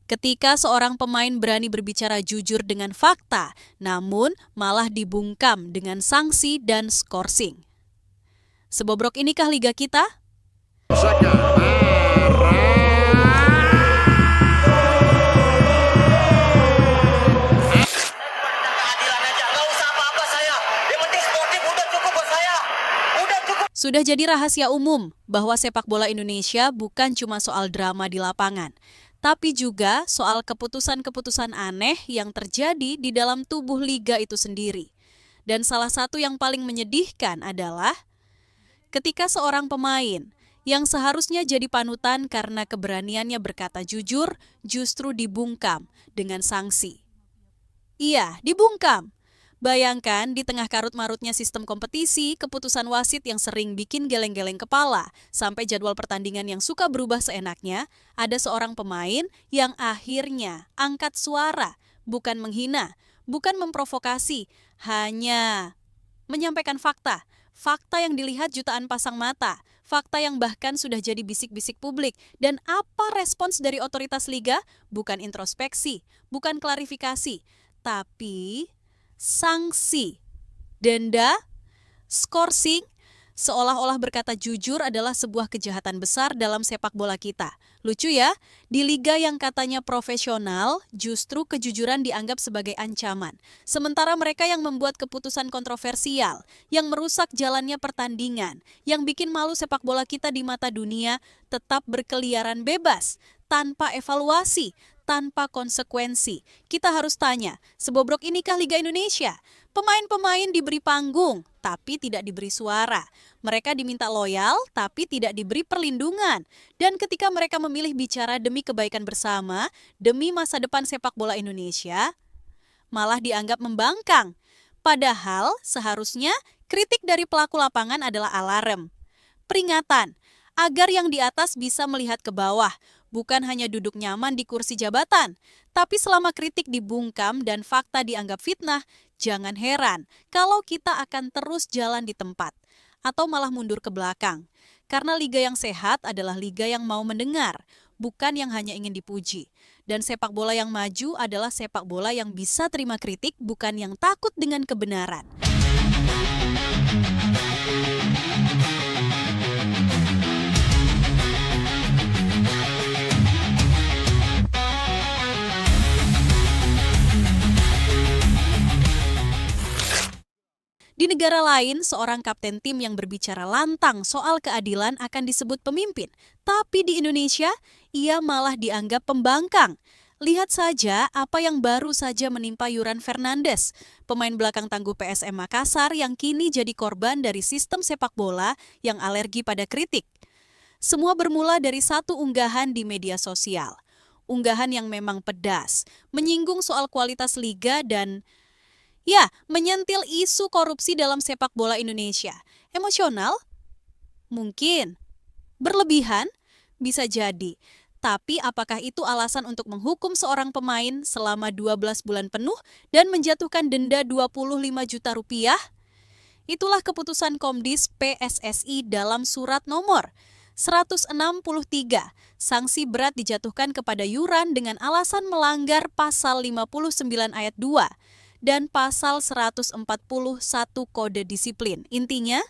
Ketika seorang pemain berani berbicara jujur dengan fakta, namun malah dibungkam dengan sanksi dan skorsing. Sebobrok inikah liga kita? Sudah jadi rahasia umum bahwa sepak bola Indonesia bukan cuma soal drama di lapangan, tapi juga soal keputusan-keputusan aneh yang terjadi di dalam tubuh liga itu sendiri. Dan salah satu yang paling menyedihkan adalah ketika seorang pemain yang seharusnya jadi panutan karena keberaniannya berkata jujur justru dibungkam dengan sanksi. Iya, dibungkam. Bayangkan di tengah karut-marutnya sistem kompetisi, keputusan wasit yang sering bikin geleng-geleng kepala, sampai jadwal pertandingan yang suka berubah seenaknya, ada seorang pemain yang akhirnya angkat suara, bukan menghina, bukan memprovokasi, hanya menyampaikan fakta. Fakta yang dilihat jutaan pasang mata, fakta yang bahkan sudah jadi bisik-bisik publik. Dan apa respons dari otoritas liga? Bukan introspeksi, bukan klarifikasi, tapi sanksi, denda, skorsing, seolah-olah berkata jujur adalah sebuah kejahatan besar dalam sepak bola kita. Lucu ya, di liga yang katanya profesional, justru kejujuran dianggap sebagai ancaman. Sementara mereka yang membuat keputusan kontroversial, yang merusak jalannya pertandingan, yang bikin malu sepak bola kita di mata dunia, tetap berkeliaran bebas, tanpa evaluasi, tanpa konsekuensi. Kita harus tanya, sebobrok inikah Liga Indonesia? Pemain-pemain diberi panggung, tapi tidak diberi suara. Mereka diminta loyal, tapi tidak diberi perlindungan. Dan ketika mereka memilih bicara demi kebaikan bersama, demi masa depan sepak bola Indonesia, malah dianggap membangkang. Padahal seharusnya kritik dari pelaku lapangan adalah alarm, peringatan, agar yang di atas bisa melihat ke bawah, bukan hanya duduk nyaman di kursi jabatan. Tapi selama kritik dibungkam dan fakta dianggap fitnah, jangan heran kalau kita akan terus jalan di tempat atau malah mundur ke belakang. Karena liga yang sehat adalah liga yang mau mendengar, bukan yang hanya ingin dipuji. Dan sepak bola yang maju adalah sepak bola yang bisa terima kritik, bukan yang takut dengan kebenaran. Di negara lain, seorang kapten tim yang berbicara lantang soal keadilan akan disebut pemimpin. Tapi di Indonesia, ia malah dianggap pembangkang. Lihat saja apa yang baru saja menimpa Yuran Fernandes, pemain belakang tangguh PSM Makassar yang kini jadi korban dari sistem sepak bola yang alergi pada kritik. Semua bermula dari satu unggahan di media sosial. Unggahan yang memang pedas, menyinggung soal kualitas liga dan menyentil isu korupsi dalam sepak bola Indonesia. Emosional? Mungkin. Berlebihan? Bisa jadi. Tapi apakah itu alasan untuk menghukum seorang pemain selama 12 bulan penuh dan menjatuhkan denda 25 juta rupiah? Itulah keputusan Komdis PSSI dalam surat nomor 163. Sanksi berat dijatuhkan kepada Yuran dengan alasan melanggar pasal 59 ayat 2. Dan pasal 141 Kode Disiplin. Intinya,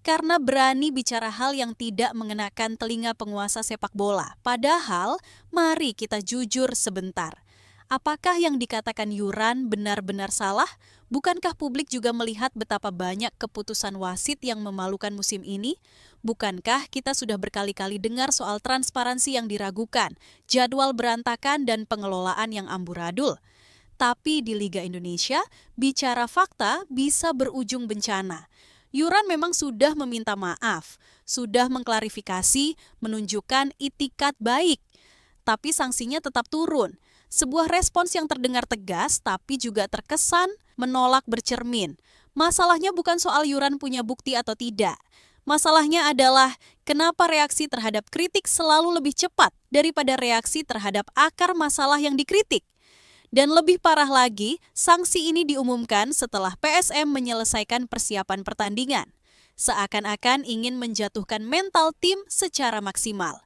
karena berani bicara hal yang tidak mengenakan telinga penguasa sepak bola. Padahal, mari kita jujur sebentar. Apakah yang dikatakan Yuran benar-benar salah? Bukankah publik juga melihat betapa banyak keputusan wasit yang memalukan musim ini? Bukankah kita sudah berkali-kali dengar soal transparansi yang diragukan, jadwal berantakan, dan pengelolaan yang amburadul? Tapi di Liga Indonesia, bicara fakta bisa berujung bencana. Yuran memang sudah meminta maaf, sudah mengklarifikasi, menunjukkan itikat baik. Tapi sanksinya tetap turun. Sebuah respons yang terdengar tegas, tapi juga terkesan menolak bercermin. Masalahnya bukan soal Yuran punya bukti atau tidak. Masalahnya adalah kenapa reaksi terhadap kritik selalu lebih cepat daripada reaksi terhadap akar masalah yang dikritik. Dan lebih parah lagi, sanksi ini diumumkan setelah PSM menyelesaikan persiapan pertandingan. Seakan-akan ingin menjatuhkan mental tim secara maksimal.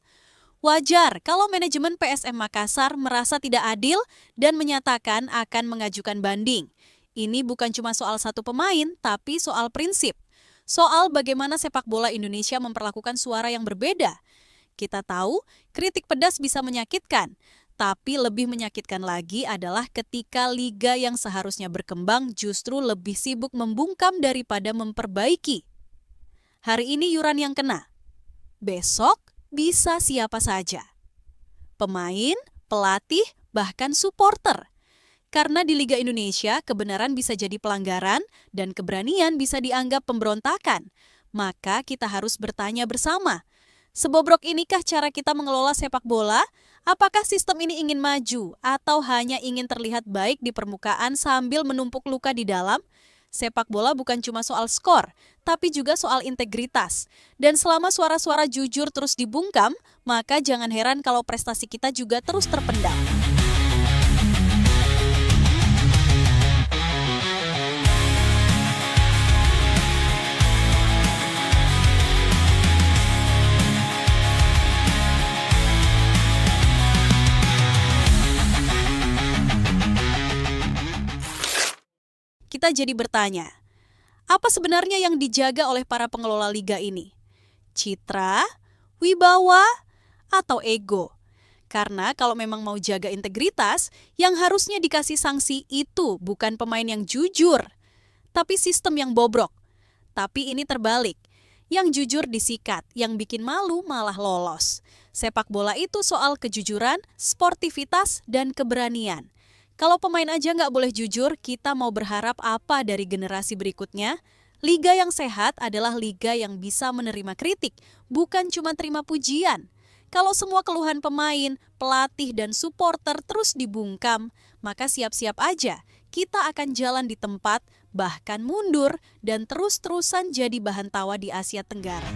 Wajar kalau manajemen PSM Makassar merasa tidak adil dan menyatakan akan mengajukan banding. Ini bukan cuma soal satu pemain, tapi soal prinsip. Soal bagaimana sepak bola Indonesia memperlakukan suara yang berbeda. Kita tahu, kritik pedas bisa menyakitkan. Tapi lebih menyakitkan lagi adalah ketika liga yang seharusnya berkembang justru lebih sibuk membungkam daripada memperbaiki. Hari ini yuran yang kena. Besok bisa siapa saja. Pemain, pelatih, bahkan supporter. Karena di Liga Indonesia, kebenaran bisa jadi pelanggaran dan keberanian bisa dianggap pemberontakan. Maka kita harus bertanya bersama, sebobrok inikah cara kita mengelola sepak bola? Apakah sistem ini ingin maju atau hanya ingin terlihat baik di permukaan sambil menumpuk luka di dalam? Sepak bola bukan cuma soal skor, tapi juga soal integritas. Dan selama suara-suara jujur terus dibungkam, maka jangan heran kalau prestasi kita juga terus terpendam. Kita jadi bertanya, apa sebenarnya yang dijaga oleh para pengelola liga ini? Citra, wibawa, atau ego? Karena kalau memang mau jaga integritas, yang harusnya dikasih sanksi itu bukan pemain yang jujur, tapi sistem yang bobrok. Tapi ini terbalik, yang jujur disikat, yang bikin malu malah lolos. Sepak bola itu soal kejujuran, sportivitas, dan keberanian. Kalau pemain aja nggak boleh jujur, kita mau berharap apa dari generasi berikutnya? Liga yang sehat adalah liga yang bisa menerima kritik, bukan cuma terima pujian. Kalau semua keluhan pemain, pelatih, dan supporter terus dibungkam, maka siap-siap aja kita akan jalan di tempat, bahkan mundur, dan terus-terusan jadi bahan tawa di Asia Tenggara.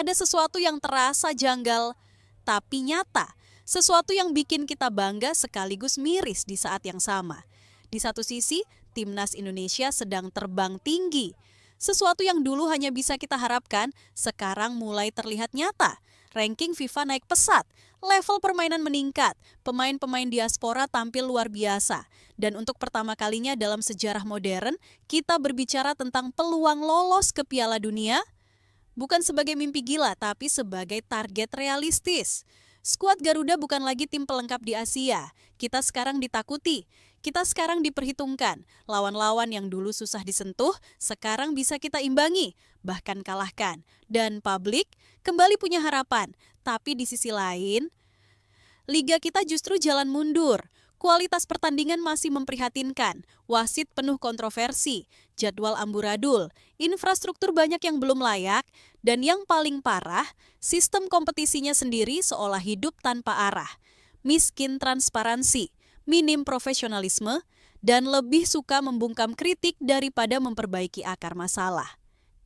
Ada sesuatu yang terasa janggal, tapi nyata. Sesuatu yang bikin kita bangga sekaligus miris di saat yang sama. Di satu sisi, Timnas Indonesia sedang terbang tinggi. Sesuatu yang dulu hanya bisa kita harapkan, sekarang mulai terlihat nyata. Ranking FIFA naik pesat, level permainan meningkat, pemain-pemain diaspora tampil luar biasa. Dan untuk pertama kalinya dalam sejarah modern, kita berbicara tentang peluang lolos ke Piala Dunia, bukan sebagai mimpi gila, tapi sebagai target realistis. Skuad Garuda bukan lagi tim pelengkap di Asia. Kita sekarang ditakuti. Kita sekarang diperhitungkan. Lawan-lawan yang dulu susah disentuh, sekarang bisa kita imbangi, bahkan kalahkan. Dan publik kembali punya harapan. Tapi di sisi lain, liga kita justru jalan mundur. Kualitas pertandingan masih memprihatinkan, wasit penuh kontroversi, jadwal amburadul, infrastruktur banyak yang belum layak, dan yang paling parah, sistem kompetisinya sendiri seolah hidup tanpa arah. Miskin transparansi, minim profesionalisme, dan lebih suka membungkam kritik daripada memperbaiki akar masalah.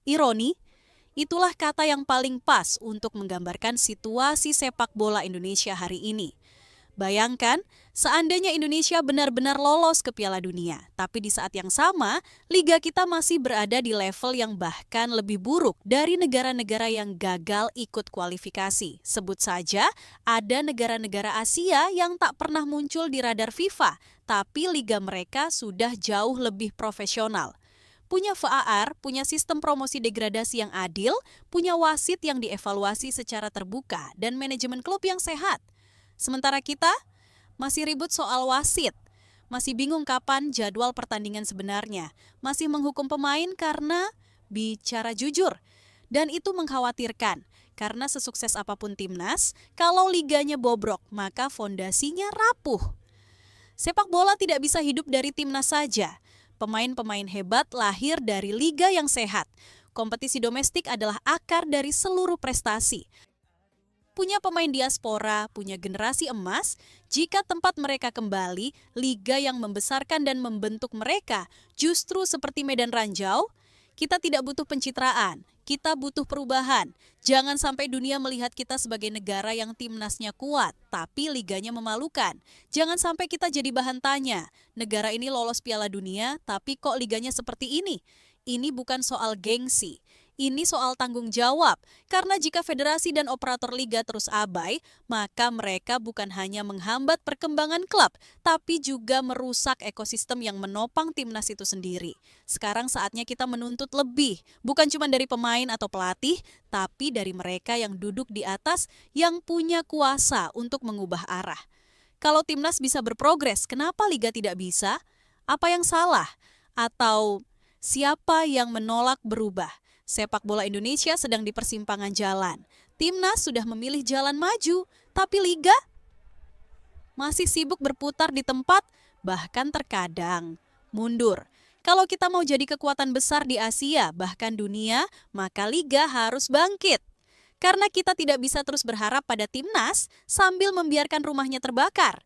Ironi, itulah kata yang paling pas untuk menggambarkan situasi sepak bola Indonesia hari ini. Bayangkan, seandainya Indonesia benar-benar lolos ke Piala Dunia, tapi di saat yang sama, liga kita masih berada di level yang bahkan lebih buruk dari negara-negara yang gagal ikut kualifikasi. Sebut saja, ada negara-negara Asia yang tak pernah muncul di radar FIFA, tapi liga mereka sudah jauh lebih profesional. Punya VAR, punya sistem promosi degradasi yang adil, punya wasit yang dievaluasi secara terbuka, dan manajemen klub yang sehat. Sementara kita masih ribut soal wasit, masih bingung kapan jadwal pertandingan sebenarnya, masih menghukum pemain karena bicara jujur. Dan itu mengkhawatirkan, karena sesukses apapun timnas, kalau liganya bobrok, maka fondasinya rapuh. Sepak bola tidak bisa hidup dari timnas saja. Pemain-pemain hebat lahir dari liga yang sehat. Kompetisi domestik adalah akar dari seluruh prestasi. Punya pemain diaspora, punya generasi emas, jika tempat mereka kembali, liga yang membesarkan dan membentuk mereka justru seperti Medan Ranjau, Kita tidak butuh pencitraan, kita butuh perubahan. Jangan sampai dunia melihat kita sebagai negara yang timnasnya kuat, tapi liganya memalukan. Jangan sampai kita jadi bahan tanya, negara ini lolos Piala Dunia, tapi kok liganya seperti ini? Ini bukan soal gengsi. Ini soal tanggung jawab, karena jika federasi dan operator liga terus abai, maka mereka bukan hanya menghambat perkembangan klub, tapi juga merusak ekosistem yang menopang timnas itu sendiri. Sekarang saatnya kita menuntut lebih, bukan cuma dari pemain atau pelatih, tapi dari mereka yang duduk di atas yang punya kuasa untuk mengubah arah. Kalau timnas bisa berprogres, kenapa liga tidak bisa? Apa yang salah? Atau siapa yang menolak berubah? Sepak bola Indonesia sedang di persimpangan jalan. Timnas sudah memilih jalan maju, tapi liga masih sibuk berputar di tempat, bahkan terkadang mundur. Kalau kita mau jadi kekuatan besar di Asia, bahkan dunia, maka liga harus bangkit. Karena kita tidak bisa terus berharap pada timnas sambil membiarkan rumahnya terbakar.